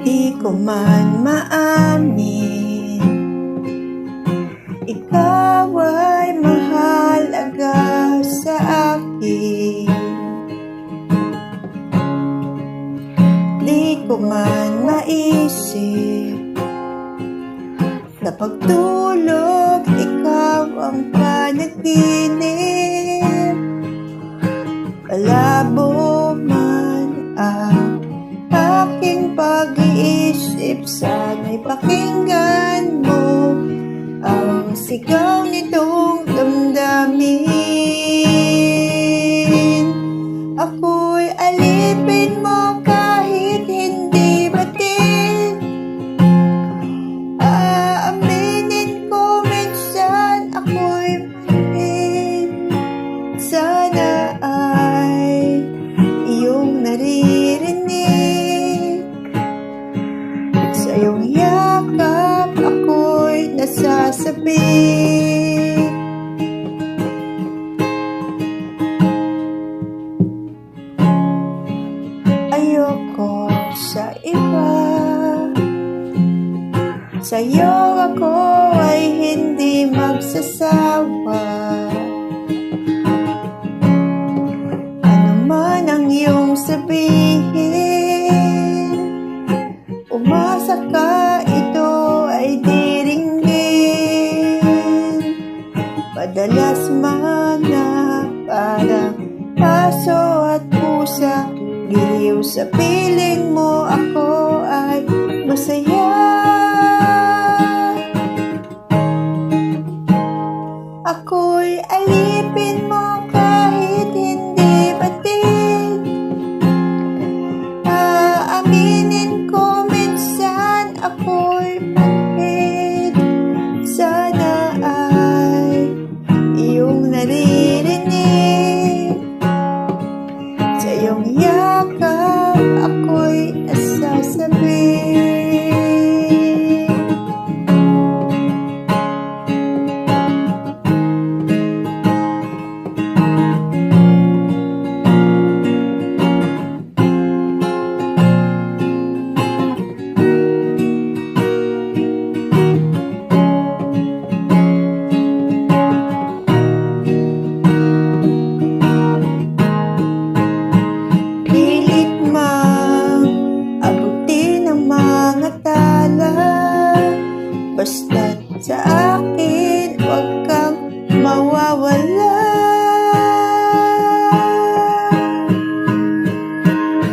Di ko man maamin, ikaw ay mahalaga sa akin. Di ko man maisip na pagtulog ikaw ang panaginip. Malabo man ang aking pag-iisip, sana'y pakinggan mo ang sigaw nitong damdamin. Ako'y alipin mo kahit hindi batin. Aaminin ko minsan ako'y mali. Sana ay iyong naririnig. Sa iyong yakap ako'y nasasabik. Ayoko sa iba, sa'yo ako ay hindi magsasawa. Ano man ang iyong sabihin, umasa ka ito ay diringgin. Madalas mga parang aso at pusa, giliw sa piling mo ako ay masaya. Ako'y alipin mo kahit hindi batin. Aaminin ko minsan ako'y mali. Sana ay iyong naririnig. Sa iyong yakap ako'y nasasabik. Basta't sa akin huwag kang mawawala.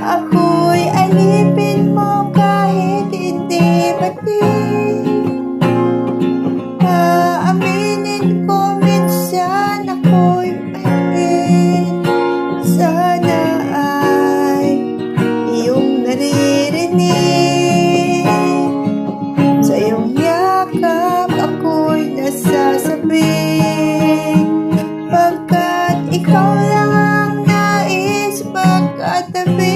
Ako'y alipin mo kahit hindi batin. Aaminin ko minsan ako'y mali. Sana ay iyong naririnig. Sa iyong ako'y nasasabik, pagkat ikaw lang ang nais magkatabi.